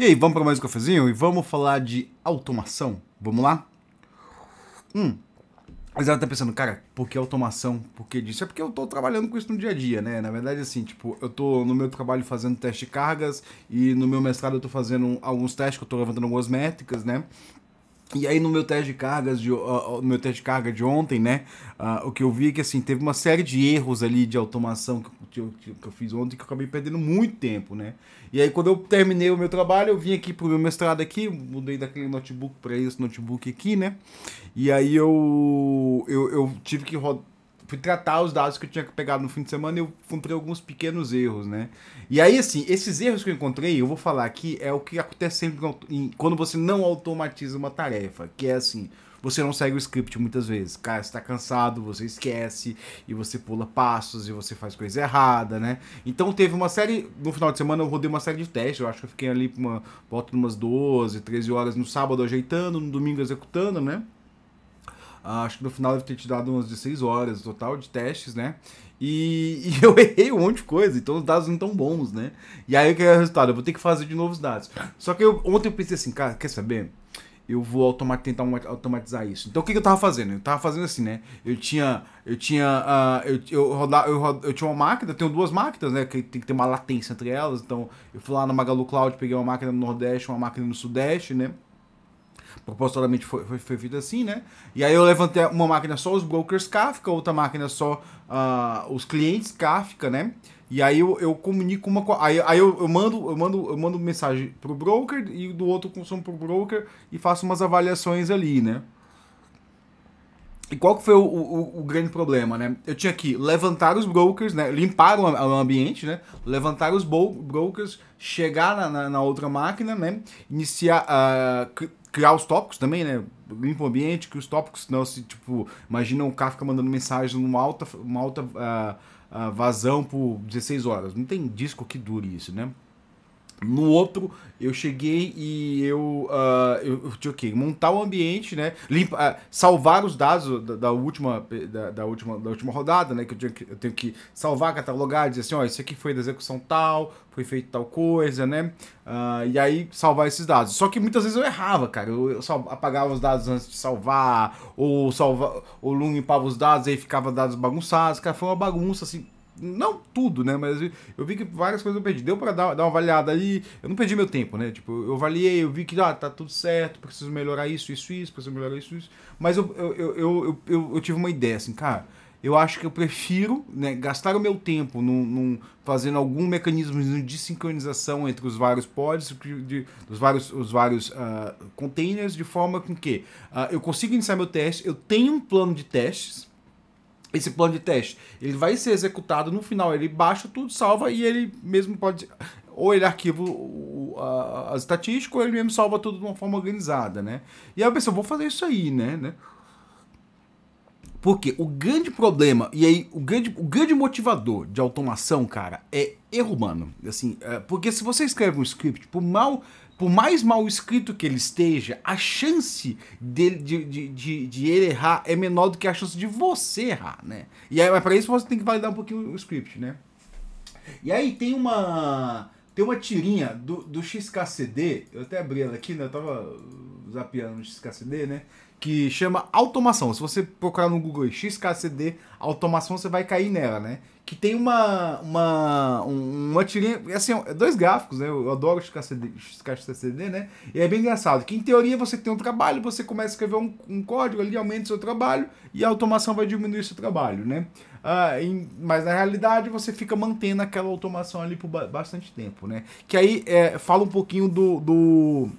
E aí, vamos para mais um cafezinho e vamos falar de automação? Vamos lá? Mas ela tá pensando, cara, por que automação? Por que disso? É porque eu tô trabalhando com isso no dia a dia, né? Na verdade, assim, tipo, eu tô no meu trabalho fazendo teste de cargas e no meu mestrado eu tô fazendo alguns testes, que eu tô levantando algumas métricas, né? E aí no meu teste de cargas no meu teste de carga de ontem, né, o que eu vi é que assim, teve uma série de erros ali de automação que eu fiz ontem que eu acabei perdendo muito tempo, né? E aí quando eu terminei o meu trabalho, eu vim aqui pro meu mestrado aqui, mudei daquele notebook para esse notebook aqui, né? E aí eu tive que fui tratar os dados que eu tinha pegado no fim de semana e eu encontrei alguns pequenos erros, né? E aí, assim, esses erros que eu encontrei, eu vou falar aqui, é o que acontece sempre quando você não automatiza uma tarefa, que é assim, você não segue o script muitas vezes. Cara, você tá cansado, você esquece, e você pula passos, e você faz coisa errada, né? Então teve uma série, no final de semana eu rodei uma série de testes, eu acho que eu fiquei ali por volta de umas 12, 13 horas no sábado ajeitando, no domingo executando, né? Acho que no final deve ter te dado umas 16 horas total de testes, né? E eu errei um monte de coisa, então os dados não estão bons, né? E aí o que é o resultado? Eu vou ter que fazer de novo os dados. Só que ontem eu pensei assim, cara, quer saber? Eu vou tentar automatizar isso. Então o que eu tava fazendo? Eu tava fazendo assim, né? Eu tinha uma máquina, eu tenho duas máquinas, né? Que tem que ter uma latência entre elas. Então eu fui lá na Magalu Cloud, peguei uma máquina no Nordeste, uma máquina no Sudeste, né? Propositalmente foi feito assim, né? E aí eu levantei uma máquina só os brokers Kafka, outra máquina só os clientes Kafka, né? E aí eu comunico uma. Aí eu mando mensagem pro broker e do outro consumo pro broker e faço umas avaliações ali, né? E qual que foi o grande problema, né? Eu tinha que levantar os brokers, né? Limpar o ambiente, né? Levantar os brokers, chegar na outra máquina, né? Iniciar, criar os tópicos também, né? Limpa o ambiente, cria os tópicos, senão se, tipo, imagina o Kafka mandando mensagem numa alta vazão por 16 horas. Não tem disco que dure isso, né? No outro, eu cheguei e eu tinha o quê? Montar o ambiente, né? Salvar os dados da última rodada, né? Que eu tenho que salvar, catalogar, dizer assim, ó, isso aqui foi da execução tal, foi feito tal coisa, né? E aí salvar esses dados. Só que muitas vezes eu errava, cara. Eu só apagava os dados antes de salvar, ou não limpava os dados, aí ficava dados bagunçados. Cara, foi uma bagunça assim. Não tudo, né? Mas eu vi que várias coisas eu perdi. Deu pra dar uma avaliada ali. Eu não perdi meu tempo, né? Tipo, eu avaliei, eu vi que tá tudo certo, preciso melhorar isso, preciso melhorar isso. Mas eu tive uma ideia, assim, cara. Eu acho que eu prefiro, né, gastar o meu tempo fazendo algum mecanismo de sincronização entre os vários pods, os vários containers, de forma com que eu consiga iniciar meu teste, eu tenho um plano de testes. Esse plano de teste, ele vai ser executado no final, ele baixa tudo, salva e ele mesmo pode, ou ele arquiva as estatísticas, ou ele mesmo salva tudo de uma forma organizada, né? E aí eu pensei, eu vou fazer isso aí, né? Porque o grande problema, e aí o grande motivador de automação, cara, é erro humano. Assim, porque se você escreve um script, por mais mal escrito que ele esteja, a chance de ele errar é menor do que a chance de você errar, né? E aí, mas para isso você tem que validar um pouquinho o script, né? E aí tem uma tirinha do XKCD, eu até abri ela aqui, né? Eu tava zapeando no XKCD, né? Que chama automação. Se você procurar no Google XKCD automação, você vai cair nela, né? Que tem uma tirinha, assim, dois gráficos, né? Eu adoro XKCD, né? E é bem engraçado, que em teoria você tem um trabalho, você começa a escrever um código ali, aumenta o seu trabalho e a automação vai diminuir o seu trabalho, né? Mas na realidade você fica mantendo aquela automação ali por bastante tempo, né? Que aí fala um pouquinho do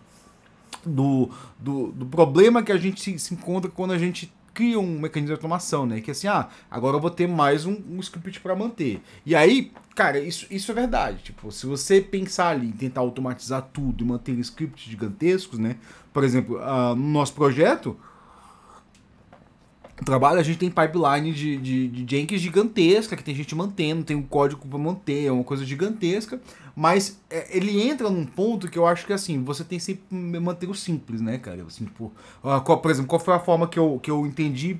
problema que a gente se encontra quando a gente cria um mecanismo de automação, né? Que assim, agora eu vou ter mais um script para manter. E aí, cara, isso é verdade. Tipo, se você pensar ali em tentar automatizar tudo e manter scripts gigantescos, né? Por exemplo, no nosso projeto, trabalho, a gente tem pipeline de Jenkins gigantesca, que tem gente mantendo, tem um código para manter, é uma coisa gigantesca, mas ele entra num ponto que eu acho que assim, você tem sempre que manter o simples, né, cara? Assim, tipo, por exemplo, qual foi a forma que eu entendi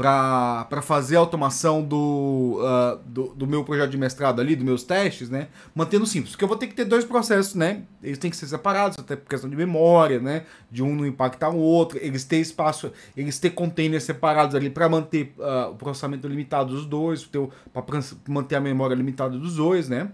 para fazer a automação do meu projeto de mestrado ali, dos meus testes, né? Mantendo simples, porque eu vou ter que ter dois processos, né? Eles têm que ser separados, até por questão de memória, né? De um não impactar o outro, eles têm espaço, eles têm containers separados ali para manter o processamento limitado dos dois, para manter a memória limitada dos dois, né?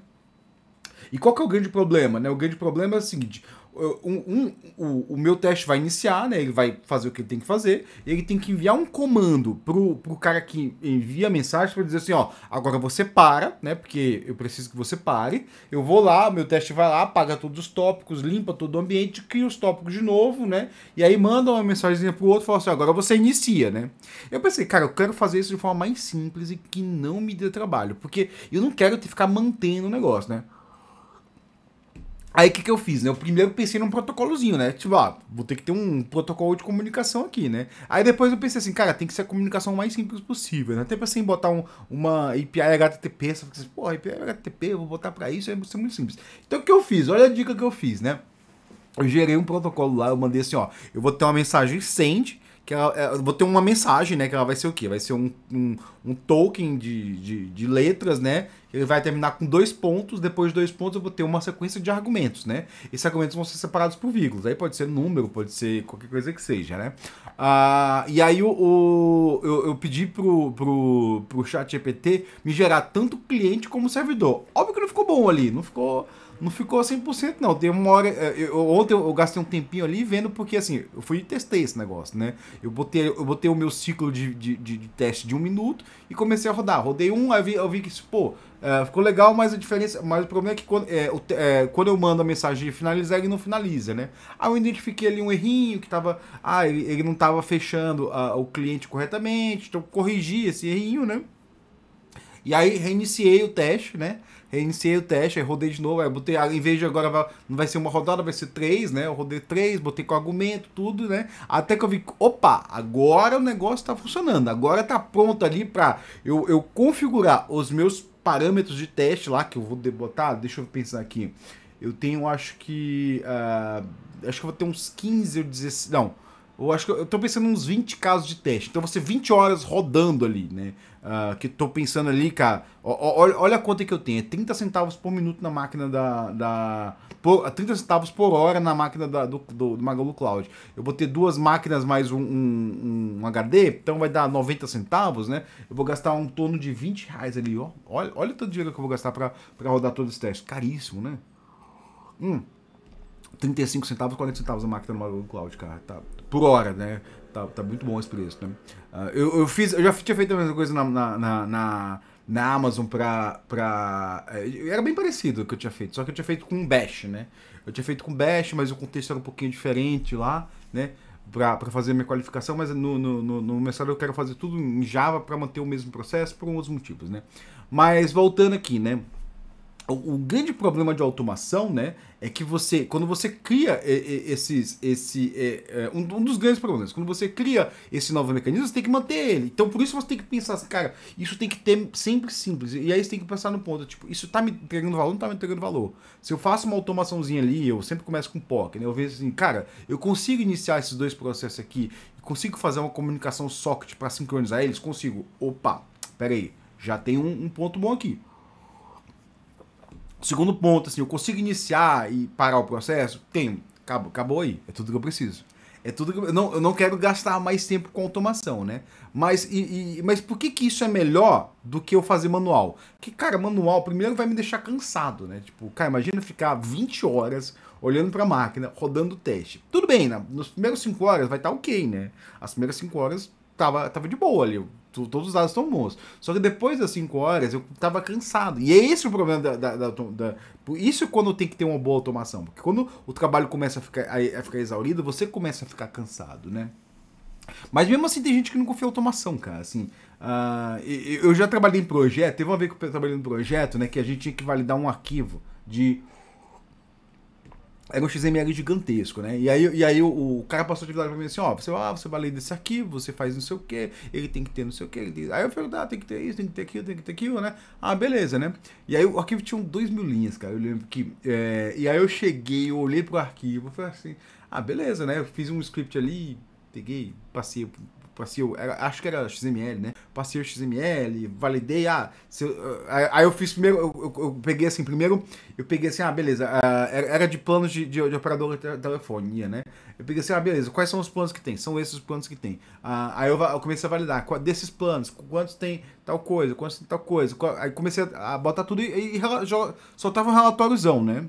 E qual que é o grande problema, né? O grande problema é o seguinte: o meu teste vai iniciar, né? Ele vai fazer o que ele tem que fazer, e ele tem que enviar um comando pro cara que envia a mensagem para dizer assim, ó, agora você para, né? Porque eu preciso que você pare. Eu vou lá, meu teste vai lá, apaga todos os tópicos, limpa todo o ambiente, cria os tópicos de novo, né? E aí manda uma mensagenzinha pro outro e fala assim, agora você inicia, né? Eu pensei, cara, eu quero fazer isso de forma mais simples e que não me dê trabalho, porque eu não quero ter que ficar mantendo o negócio, né? Aí o que eu fiz, né? Eu primeiro pensei num protocolozinho, né? Tipo, vou ter que ter um protocolo de comunicação aqui, né? Aí depois eu pensei assim, cara, tem que ser a comunicação mais simples possível, né? Até pensei em botar uma API HTTP, só que, pô, API HTTP, eu vou botar pra isso, vai ser muito simples. Então o que eu fiz? Olha a dica que eu fiz, né? Eu gerei um protocolo lá, eu mandei assim, ó, eu vou ter uma mensagem send, que eu vou ter uma mensagem, né, que ela vai ser o quê? Vai ser um token de letras, né, ele vai terminar com 2 pontos, depois de 2 pontos eu vou ter uma sequência de argumentos, né, esses argumentos vão ser separados por vírgulas, aí pode ser número, pode ser qualquer coisa que seja, né. E aí eu pedi pro ChatGPT me gerar tanto cliente como servidor. Óbvio que não ficou bom ali, não ficou 100% não, tem uma hora, ontem eu gastei um tempinho ali vendo, porque assim, eu fui e testei esse negócio, né, eu botei o meu ciclo de teste de 1 minuto e comecei a rodar, rodei aí eu vi que, pô, ficou legal, mas o problema é que quando eu mando a mensagem de finalizar, ele não finaliza, né, aí eu identifiquei ali um errinho que tava, ele não tava fechando o cliente corretamente, então eu corrigi esse errinho, né, e aí reiniciei o teste, né? Reiniciei o teste, aí rodei de novo, aí botei, em vez de agora não vai ser uma rodada, vai ser 3, né? Eu rodei 3, botei com argumento, tudo, né? Até que eu vi, opa, agora o negócio tá funcionando, agora tá pronto ali pra eu configurar os meus parâmetros de teste lá, que eu vou botar, deixa eu pensar aqui. Eu tenho, acho que eu vou ter uns 15 ou 16, não, eu acho que eu tô pensando em uns 20 casos de teste. Então, vai ser 20 horas rodando ali, né? Que tô pensando ali, cara. Olha a conta que eu tenho. É 30 centavos por minuto na máquina 30 centavos por hora na máquina do Magalu Cloud. Eu vou ter 2 máquinas mais um HD, então vai dar 90 centavos, né? Eu vou gastar um torno de 20 reais ali, ó. Olha o tanto de dinheiro que eu vou gastar pra rodar todos os testes. Caríssimo, né? 35 centavos, 40 centavos a máquina no Magalu Cloud, cara. Tá, por hora, né? Tá muito bom esse preço, né? Eu já tinha feito a mesma coisa na Amazon era bem parecido o que eu tinha feito, só que eu tinha feito com Bash, né? Eu tinha feito com Bash, mas o contexto era um pouquinho diferente lá, né? Pra fazer a minha qualificação, mas no mestrado eu quero fazer tudo em Java para manter o mesmo processo por outros motivos, né? Mas voltando aqui, né? O grande problema de automação, né, é que quando você cria um dos grandes problemas, quando você cria esse novo mecanismo, você tem que manter ele. Então, por isso você tem que pensar assim, cara, isso tem que ter sempre simples. E aí você tem que pensar no ponto, tipo, isso tá me entregando valor, não tá me entregando valor. Se eu faço uma automaçãozinha ali, eu sempre começo com POC, né, eu vejo assim, cara, eu consigo iniciar esses 2 processos aqui, consigo fazer uma comunicação socket para sincronizar eles, consigo. Opa, pera aí, já tem um ponto bom aqui. Segundo ponto, assim, eu consigo iniciar e parar o processo? Tenho. Acabou aí. É tudo que eu preciso. É tudo que eu não quero gastar mais tempo com automação, né? Mas por que isso é melhor do que eu fazer manual? Porque, cara, manual primeiro vai me deixar cansado, né? Tipo, cara, imagina ficar 20 horas olhando para a máquina, rodando o teste. Tudo bem, né? Nos primeiros 5 horas vai estar ok, né? As primeiras 5 horas tava de boa ali. Todos os dados estão bons. Só que depois das 5 horas eu tava cansado. E é esse o problema por isso quando tem que ter uma boa automação. Porque quando o trabalho começa a ficar exaurido, você começa a ficar cansado, né? Mas mesmo assim tem gente que não confia em automação, cara. Assim, eu já trabalhei em projeto. Teve uma vez que eu trabalhei em projeto, né? Que a gente tinha que validar um arquivo de... Era um XML gigantesco, né? E aí o cara passou a atividade pra mim assim, ó, você valida esse arquivo, você faz não sei o que, ele tem que ter não sei o que. Aí eu falei, tem que ter isso, tem que ter aquilo, tem que ter aquilo, né? Beleza, né? E aí o arquivo tinha 2.000 linhas, cara. Eu lembro que... e aí eu cheguei, eu olhei pro arquivo, falei assim, beleza, né? Eu fiz um script ali, peguei, passei passei acho que era XML, né? Passei o XML, validei, aí eu fiz primeiro, eu peguei assim, beleza, era de planos de operador de telefonia, né? Eu peguei assim, beleza, quais são os planos que tem? São esses os planos que tem. Aí eu comecei a validar, desses planos, quantos tem tal coisa, quantos tem tal coisa. Aí comecei a botar tudo e soltava um relatóriozão, né?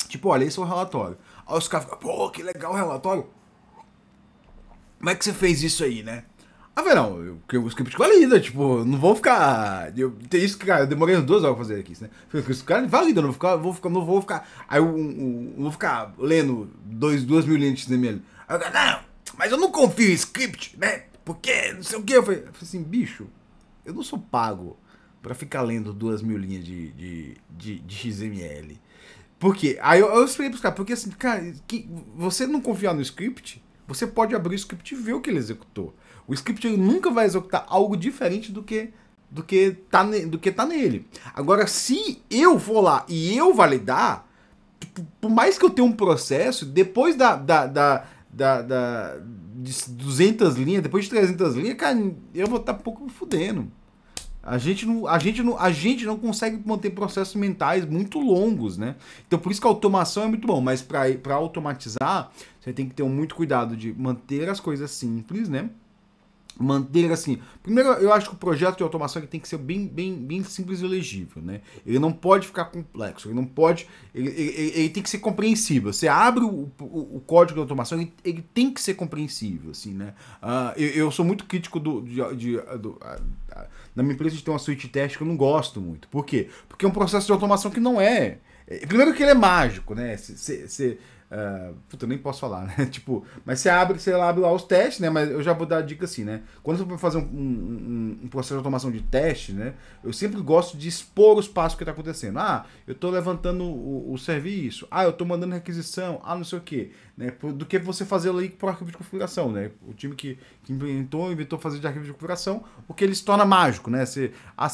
Tipo, olha, esse é o relatório. Aí os caras ficam, pô, que legal o relatório. Como é que você fez isso aí, né? Não, o script valida, tipo, não vou ficar. Tem isso que, cara, eu demorei 2 horas pra fazer aqui, né? Os caras validam, não vou ficar. Aí eu não vou ficar lendo 2 mil linhas de XML. Aí eu falei, não, mas eu não confio em script, né? Porque não sei o que. Eu falei assim, bicho, eu não sou pago pra ficar lendo 2 mil linhas de XML. Por quê? Aí eu expliquei pros caras, porque assim, cara, você não confiar no script, você pode abrir o script e ver o que ele executou. O script ele nunca vai executar algo diferente do que tá nele. Agora, se eu for lá e eu validar, por mais que eu tenha um processo, depois de 200 linhas, depois de 300 linhas, cara, eu vou estar pouco me fudendo. A gente não consegue manter processos mentais muito longos, né? Então por isso que a automação é muito bom, mas para automatizar, você tem que ter muito cuidado de manter as coisas simples, né? Manter assim. Primeiro, eu acho que o projeto de automação ele tem que ser bem simples e legível, né? Ele não pode ficar complexo, ele não pode. Ele tem que ser compreensível. Você abre o código de automação, ele tem que ser compreensível, assim, né? Eu sou muito crítico na minha empresa de ter uma suíte de teste que eu não gosto muito. Por quê? Porque é um processo de automação que não é. Primeiro que ele é mágico, né? Puta, eu nem posso falar, né? Tipo, mas você abre lá os testes, né? Mas eu já vou dar a dica assim, né? Quando você for fazer um processo de automação de teste, né? Eu sempre gosto de expor os passos que está acontecendo. Eu estou levantando o serviço. Eu estou mandando requisição. Não sei o quê. Né? Do que você fazer ali por arquivo de configuração, né? O time que inventou fazer de arquivo de configuração, o que ele se torna mágico, né? Você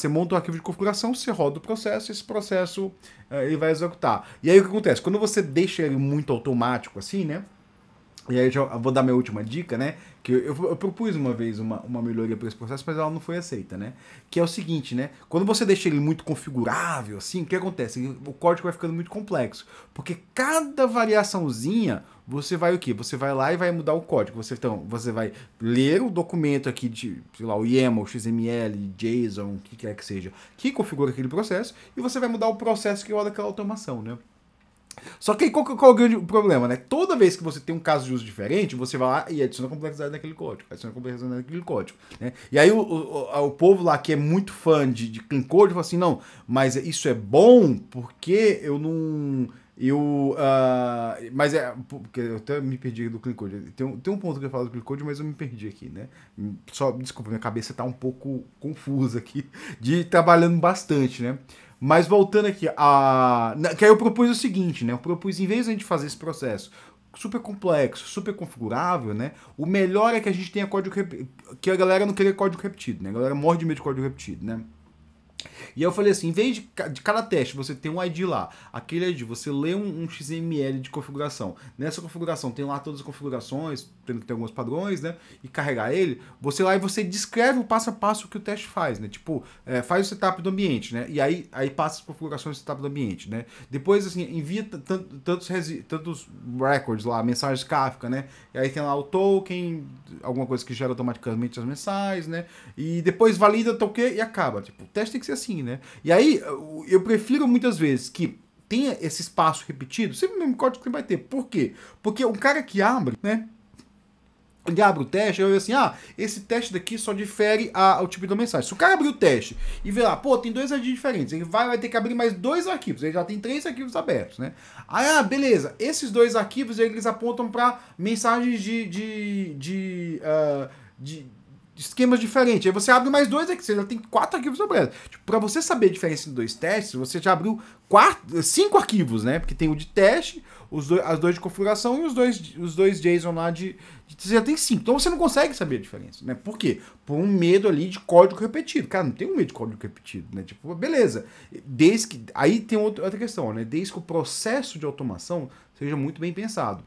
monta um arquivo de configuração, você roda o processo, esse processo ele vai executar. E aí o que acontece? Quando você deixa ele muito automático assim, né? E aí eu vou dar minha última dica, né? Que eu propus uma vez uma melhoria para esse processo, mas ela não foi aceita, né? Que é o seguinte, né? Quando você deixa ele muito configurável, assim, o que acontece? O código vai ficando muito complexo. Porque cada variaçãozinha, você vai o quê? Você vai lá e vai mudar o código. Você vai ler o documento aqui de, sei lá, o YAML, XML, JSON, o que quer que seja, que configura aquele processo, e você vai mudar o processo que roda aquela automação, né? Só que aí qual é o grande problema, né? Toda vez que você tem um caso de uso diferente, você vai lá e adiciona complexidade naquele código. Né? E aí o povo lá que é muito fã de clean code fala assim, não, mas isso é bom porque eu não... porque eu até me perdi do clean code. Tem um ponto que eu falo do clean code, mas eu me perdi aqui, né? Desculpa, minha cabeça tá um pouco confusa aqui, de trabalhando bastante, né? Mas voltando aqui, que aí eu propus o seguinte, né? Eu propus, em vez de a gente fazer esse processo super complexo, super configurável, né? O melhor é que a gente tenha código que a galera não queria código repetido, né? A galera morre de medo de código repetido, né? E aí eu falei assim, em vez de cada teste você tem um ID lá, aquele ID, você lê um XML de configuração. Nessa configuração tem lá todas as configurações, tendo que ter alguns padrões, né? E carregar ele, você lá e você descreve o passo a passo que o teste faz, né? Tipo, faz o setup do ambiente, né? E aí passa as configurações do setup do ambiente, né? Depois, assim, envia tantos records lá, mensagens Kafka, né? E aí tem lá o token, alguma coisa que gera automaticamente as mensagens, né? E depois valida o quê e acaba. Tipo, o teste tem que ser assim, né? E aí, eu prefiro muitas vezes que tenha esse espaço repetido, sempre o mesmo código que vai ter. Por quê? Porque o cara que abre, né? Ele abre o teste, eu vejo assim, esse teste daqui só difere o tipo da mensagem. Se o cara abrir o teste e ver lá, tem 2 arquivos diferentes, ele vai ter que abrir mais 2 arquivos, ele já tem 3 arquivos abertos, né? Aí, beleza, esses 2 arquivos, eles apontam para mensagens de esquemas diferentes. Aí você abre mais 2 aqui, você já tem 4 arquivos abertos. Tipo, para você saber a diferença entre 2 testes, você já abriu 5 arquivos, né? Porque tem o de teste, as 2 de configuração e os dois JSON lá você já tem 5. Então você não consegue saber a diferença, né? Por quê? Por um medo ali de código repetido. Cara, não tem um medo de código repetido, né? Tipo, beleza. Aí tem outra questão, né? Desde que o processo de automação seja muito bem pensado.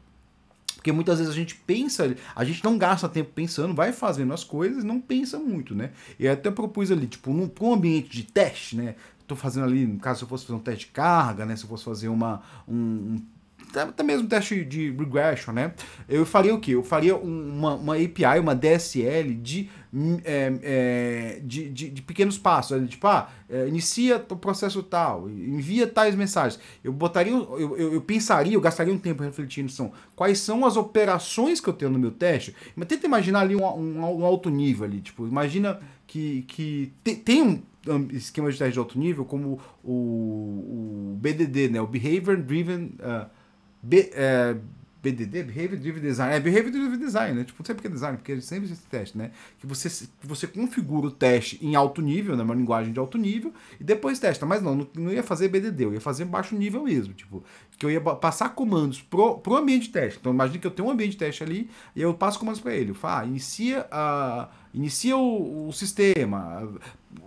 Porque muitas vezes a gente pensa, a gente não gasta tempo pensando, vai fazendo as coisas e não pensa muito, né? E eu até propus ali, tipo, para um ambiente de teste, né? Tô fazendo ali, no caso, se eu fosse fazer um teste de carga, né? Se eu fosse fazer até mesmo teste de regression, né? Eu faria o quê? Eu faria uma API, uma DSL de pequenos passos. Né? Tipo, inicia o processo tal, envia tais mensagens. Eu botaria, eu pensaria, eu gastaria um tempo refletindo quais são as operações que eu tenho no meu teste. Mas tenta imaginar ali um alto nível ali. Tipo, imagina que tem um esquema de teste de alto nível como o BDD, né? O Behavior Driven BDD, Behavior Driven Design. Behavior Driven Design, né? Tipo, não sei porque é design, porque sempre existe teste, né? Que você configura o teste em alto nível, né? Uma linguagem de alto nível, e depois testa. Mas não ia fazer BDD, eu ia fazer baixo nível mesmo. Tipo, que eu ia passar comandos pro ambiente de teste. Então, imagine que eu tenho um ambiente de teste ali, e eu passo comandos para ele. Eu falo, inicia o sistema.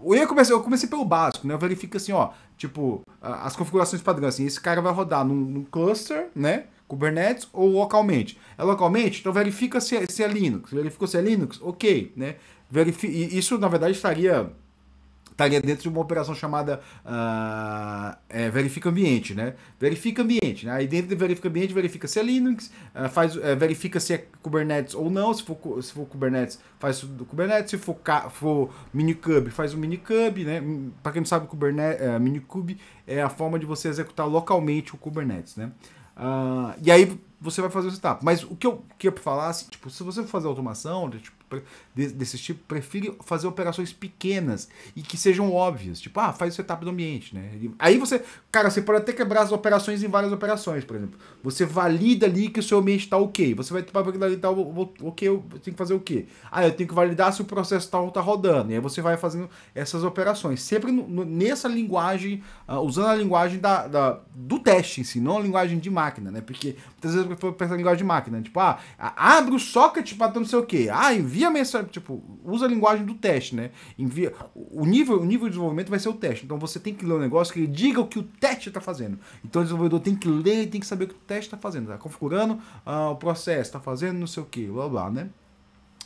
Eu comecei pelo básico, né? Eu verifico assim, ó, tipo, as configurações padrões, assim, esse cara vai rodar num cluster, né? Kubernetes ou localmente. É localmente? Então verifica se é Linux. Verificou se é Linux? Ok, né? Isso, na verdade, estaria dentro de uma operação chamada verifica ambiente, né? Verifica ambiente, né? Aí dentro de verifica ambiente, verifica se é Linux, verifica se é Kubernetes ou não. Se for Kubernetes, faz o Kubernetes. Se for Minikube, faz o Minikube, né? Para quem não sabe, Minikube é a forma de você executar localmente o Kubernetes, né? E aí você vai fazer o setup. Mas o que eu queria falar, assim, tipo, se você for fazer automação desse tipo, prefere fazer operações pequenas e que sejam óbvias. Tipo, faz o setup do ambiente, né? Aí você pode até quebrar as operações em várias operações, por exemplo. Você valida ali que o seu ambiente está ok. Você vai validar ok, eu tenho que fazer o quê? Eu tenho que validar se o processo tal está rodando. E aí você vai fazendo essas operações. Sempre nessa linguagem, usando a linguagem do teste em si, não a linguagem de máquina, né? Porque muitas vezes eu penso em linguagem de máquina. Tipo, abre o socket para não sei o quê. Envia mensagem, tipo, usa a linguagem do teste, né? Envia. O nível de desenvolvimento vai ser o teste. Então você tem que ler um negócio que ele diga o que o teste está fazendo. Então o desenvolvedor tem que ler e tem que saber o que o teste está fazendo. Tá configurando o processo, está fazendo não sei o que, blá blá, né?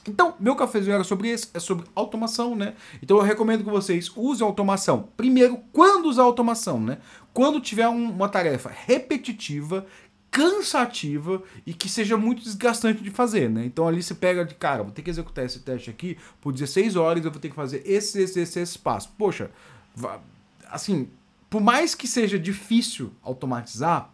Então, meu cafezinho era sobre isso, é sobre automação, né? Então eu recomendo que vocês usem automação. Primeiro, quando usar automação, né? Quando tiver uma tarefa repetitiva, cansativa e que seja muito desgastante de fazer, né? Então ali você pega de cara, vou ter que executar esse teste aqui por 16 horas, eu vou ter que fazer esse passo. Poxa, assim, por mais que seja difícil automatizar,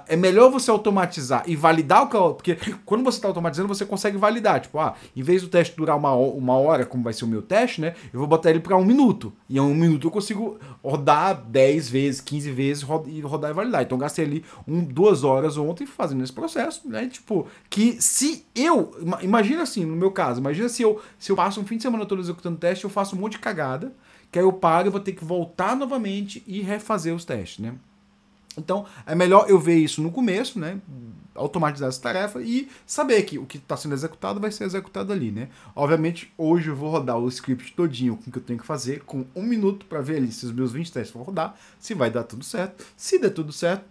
é melhor você automatizar e validar porque quando você está automatizando, você consegue validar. Tipo, em vez do teste durar uma hora, como vai ser o meu teste, né? Eu vou botar ele para 1 minuto. E em 1 minuto eu consigo rodar 10 vezes, 15 vezes e rodar e validar. Então eu gastei ali 2 horas ontem fazendo esse processo, né? Tipo, que se eu. Imagina assim, no meu caso, imagina se eu passo um fim de semana todo executando teste, eu faço um monte de cagada, que aí eu paro e vou ter que voltar novamente e refazer os testes, né? Então, é melhor eu ver isso no começo, né? Automatizar essa tarefa e saber que o que está sendo executado vai ser executado ali, né? Obviamente, hoje eu vou rodar o script todinho com o que eu tenho que fazer, com 1 minuto para ver ali se os meus 20 testes vão rodar, se vai dar tudo certo. Se der tudo certo,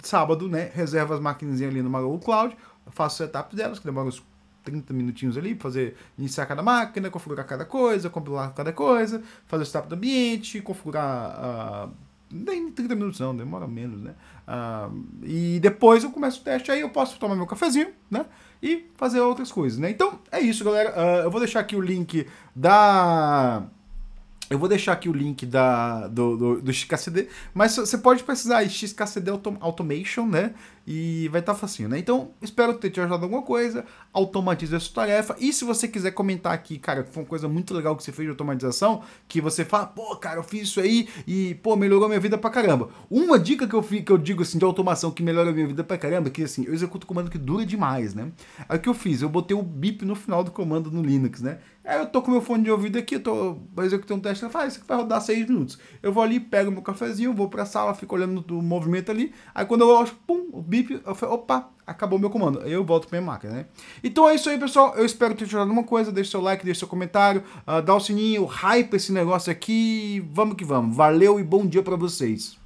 sábado, né? Reserva as maquininhas ali no Magalu Cloud, faço o setup delas, que demora uns 30 minutinhos ali para iniciar cada máquina, configurar cada coisa, compilar cada coisa, fazer o setup do ambiente, configurar nem 30 minutos não, demora menos, né? E depois eu começo o teste, aí eu posso tomar meu cafezinho, né? E fazer outras coisas, né? Então, é isso, galera. Eu vou deixar aqui o link do XKCD, mas você pode precisar de XKCD Automation, né? E vai estar facinho, né? Então, espero ter te ajudado em alguma coisa. Automatize essa tarefa. E se você quiser comentar aqui, cara, que foi uma coisa muito legal que você fez de automatização, que você fala, pô, cara, eu fiz isso aí e, pô, melhorou minha vida pra caramba. Uma dica que eu digo, assim, de automação que melhora a minha vida pra caramba, é que, assim, eu executo comando que dura demais, né? Aí o que eu fiz? Eu botei o bip no final do comando no Linux, né? Aí eu tô com meu fone de ouvido aqui, eu tô executando um teste, isso aqui vai rodar 6 minutos. Eu vou ali, pego meu cafezinho, vou pra sala, fico olhando o movimento ali, aí quando eu acho, pum, o bip, eu falo, opa, acabou meu comando. Aí eu volto pra minha máquina, né? Então é isso aí, pessoal. Eu espero ter te ajudado alguma coisa. Deixe seu like, deixe seu comentário, dá o sininho, hype esse negócio aqui. Vamos que vamos. Valeu e bom dia pra vocês.